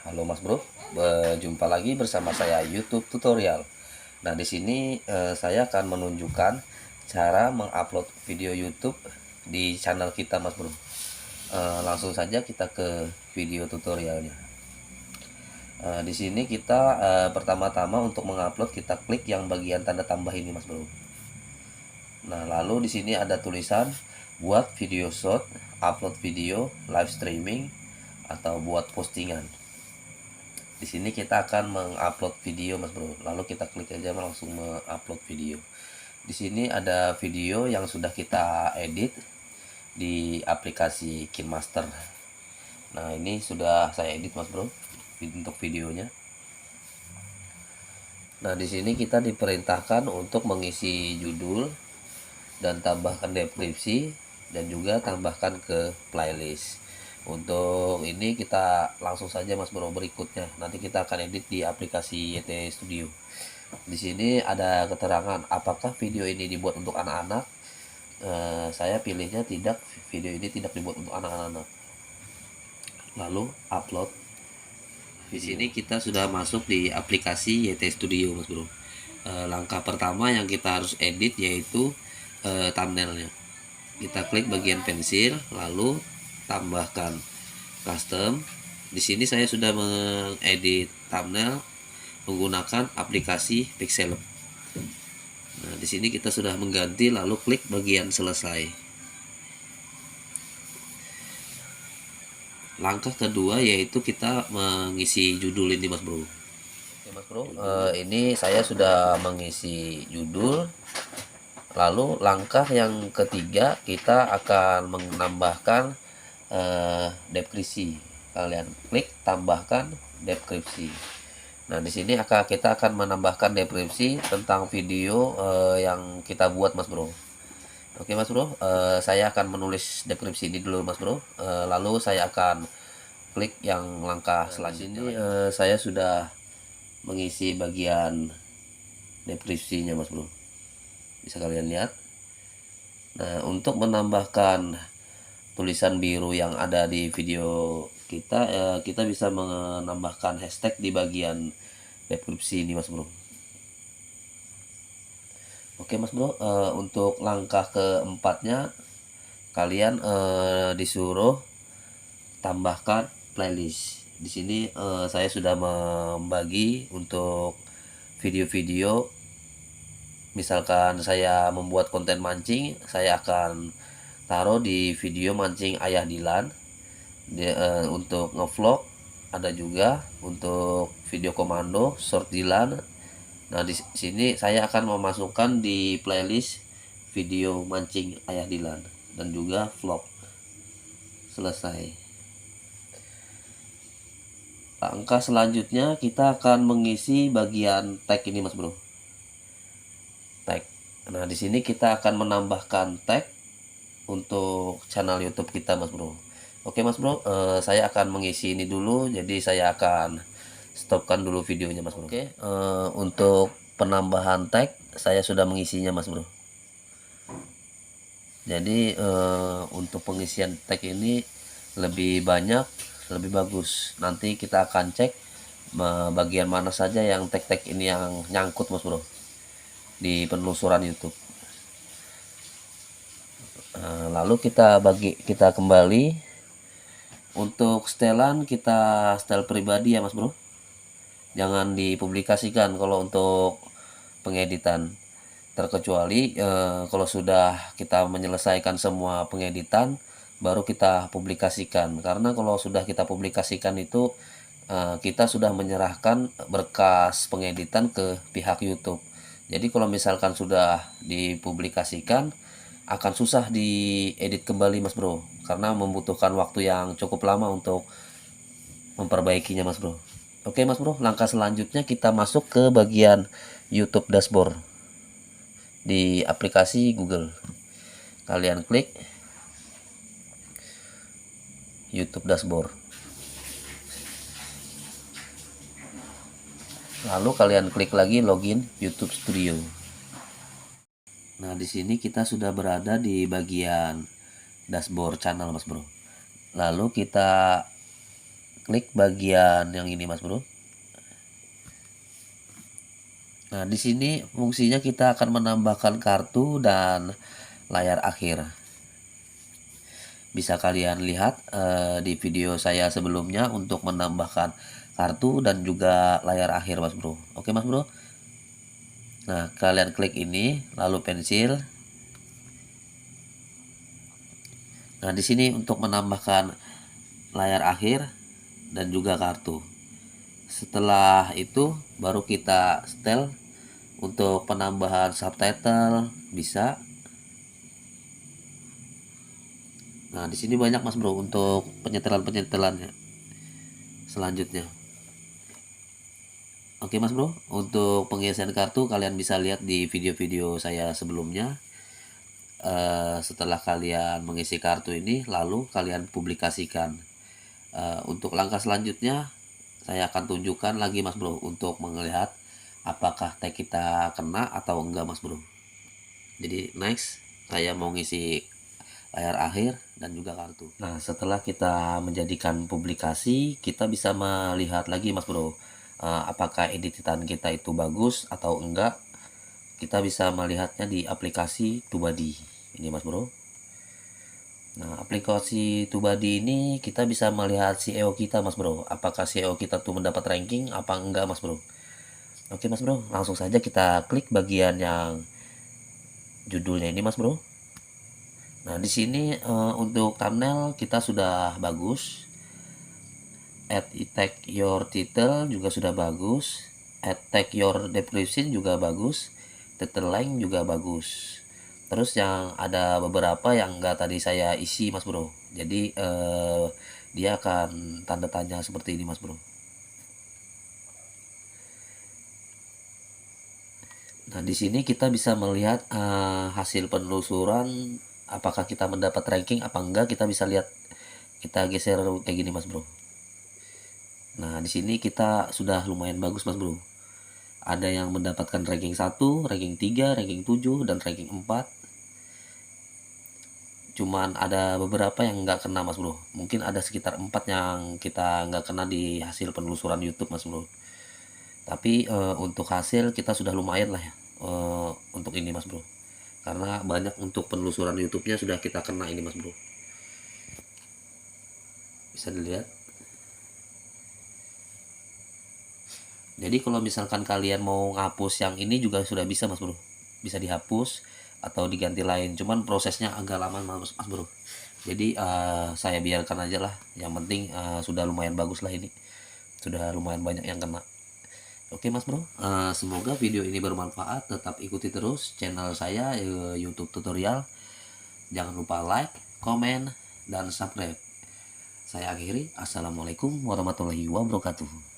Halo Mas Bro, berjumpa lagi bersama saya YouTube tutorial. Nah, di sini saya akan menunjukkan cara mengupload video YouTube di channel kita Mas Bro. Langsung saja kita ke video tutorialnya. Di sini kita pertama-tama untuk mengupload kita klik yang bagian tanda tambah ini Mas Bro. Nah, lalu di sini ada tulisan buat video short, upload video, live streaming, atau buat postingan. Di sini kita akan mengupload video Mas Bro. Lalu kita klik aja langsung mengupload video. Di sini ada video yang sudah kita edit di aplikasi KineMaster. Nah, ini sudah saya edit Mas Bro untuk videonya. Nah, di sini kita diperintahkan untuk mengisi judul dan tambahkan deskripsi dan juga tambahkan ke playlist. Untuk ini kita langsung saja Mas Bro berikutnya. Nanti kita akan edit di aplikasi YT Studio. Di sini ada keterangan apakah video ini dibuat untuk anak-anak. Saya pilihnya tidak, video ini tidak dibuat untuk anak-anak. Lalu upload. Di sini kita sudah masuk di aplikasi YT Studio Mas Bro. Langkah pertama yang kita harus edit yaitu thumbnailnya. Kita klik bagian pensil, lalu tambahkan custom. Di sini saya sudah mengedit thumbnail menggunakan aplikasi Pixel. Nah, di sini kita sudah mengganti, lalu klik bagian selesai. Langkah kedua yaitu kita mengisi judul ini Mas Bro. Oke Mas Bro, ini saya sudah mengisi judul. Lalu langkah yang ketiga kita akan menambahkan deskripsi. Kalian klik tambahkan deskripsi. Nah, di sini kita akan menambahkan deskripsi tentang video yang kita buat Mas Bro. Oke Mas Bro, saya akan menulis deskripsi ini dulu Mas Bro. Lalu saya akan klik yang langkah selanjutnya. Saya sudah mengisi bagian deskripsinya Mas Bro. Bisa kalian lihat. Nah, untuk menambahkan tulisan biru yang ada di video kita, kita bisa menambahkan hashtag di bagian deskripsi ini Mas Bro. Oke Mas Bro, untuk langkah keempatnya kalian disuruh tambahkan playlist. Di sini saya sudah membagi untuk video-video. Misalkan saya membuat konten mancing, saya akan taruh di video mancing Ayah Dilan. Untuk ngevlog ada juga, untuk video komando short Dilan. Nah, di sini saya akan memasukkan di playlist video mancing Ayah Dilan dan juga vlog. Selesai. Langkah selanjutnya kita akan mengisi bagian tag ini Mas Bro. Tag. Nah, di sini kita akan menambahkan tag untuk channel YouTube kita Mas Bro. Oke Mas Bro, saya akan mengisi ini dulu, jadi saya akan stopkan dulu videonya Mas Bro. Oke, untuk penambahan tag saya sudah mengisinya Mas Bro. Jadi untuk pengisian tag ini lebih banyak, lebih bagus. Nanti kita akan cek bagian mana saja yang tag-tag ini yang nyangkut Mas Bro di penelusuran YouTube. Lalu kita kembali untuk setelan, kita setel pribadi ya Mas Bro. Jangan dipublikasikan kalau untuk pengeditan, terkecuali kalau sudah kita menyelesaikan semua pengeditan baru kita publikasikan. Karena kalau sudah kita publikasikan itu kita sudah menyerahkan berkas pengeditan ke pihak YouTube. Jadi kalau misalkan sudah dipublikasikan akan susah diedit kembali Mas Bro, karena membutuhkan waktu yang cukup lama untuk memperbaikinya Mas Bro. Oke Mas Bro, langkah selanjutnya kita masuk ke bagian YouTube dashboard di aplikasi Google. Kalian klik YouTube dashboard. Lalu kalian klik lagi login YouTube Studio. Nah, di sini kita sudah berada di bagian dashboard channel Mas Bro. Lalu kita klik bagian yang ini Mas Bro. Nah, di sini fungsinya kita akan menambahkan kartu dan layar akhir. Bisa kalian lihat di video saya sebelumnya untuk menambahkan kartu dan juga layar akhir Mas Bro. Oke Mas Bro. Nah, kalian klik ini lalu pensil. Nah, di sini untuk menambahkan layar akhir dan juga kartu. Setelah itu baru kita setel untuk penambahan subtitle bisa. Nah, di sini banyak Mas Bro untuk penyetelan-penyetelannya selanjutnya. Oke Mas Bro, untuk pengisian kartu kalian bisa lihat di video-video saya sebelumnya. Setelah kalian mengisi kartu ini lalu kalian publikasikan. Untuk langkah selanjutnya saya akan tunjukkan lagi Mas Bro untuk melihat apakah tag kita kena atau enggak Mas Bro. Jadi next saya mau ngisi layar akhir dan juga kartu. Nah, setelah kita menjadikan publikasi, kita bisa melihat lagi Mas Bro, apakah editan kita itu bagus atau enggak. Kita bisa melihatnya di aplikasi TubeBuddy ini Mas Bro. Nah, aplikasi TubeBuddy ini kita bisa melihat SEO kita Mas Bro, apakah SEO kita tuh mendapat ranking apa enggak Mas Bro. Oke Mas Bro, langsung saja kita klik bagian yang judulnya ini Mas Bro. Nah, di sini untuk thumbnail kita sudah bagus. Add tag your title juga sudah bagus. Add tag your description juga bagus. Title line juga bagus. Terus yang ada beberapa yang enggak tadi saya isi Mas Bro. Jadi dia akan tanda tanya seperti ini Mas Bro. Nah, di sini kita bisa melihat hasil penelusuran apakah kita mendapat ranking apa enggak. Kita bisa lihat, kita geser kayak gini Mas Bro. Nah, di sini kita sudah lumayan bagus Mas Bro. Ada yang mendapatkan ranking 1, ranking 3, ranking 7 dan ranking 4. Cuman ada beberapa yang enggak kena Mas Bro. Mungkin ada sekitar 4 yang kita enggak kena di hasil penelusuran YouTube Mas Bro. Tapi untuk hasil kita sudah lumayan lah ya untuk ini Mas Bro. Karena banyak untuk penelusuran YouTube-nya sudah kita kena ini Mas Bro. Bisa dilihat. Jadi kalau misalkan kalian mau ngapus yang ini juga sudah bisa Mas Bro. Bisa dihapus atau diganti lain. Cuman prosesnya agak lama Mas Bro. Jadi saya biarkan aja lah. Yang penting sudah lumayan bagus lah ini. Sudah lumayan banyak yang kena. Oke Mas Bro, semoga video ini bermanfaat. Tetap ikuti terus channel saya YouTube tutorial. Jangan lupa like, komen, dan subscribe. Saya akhiri. Assalamualaikum warahmatullahi wabarakatuh.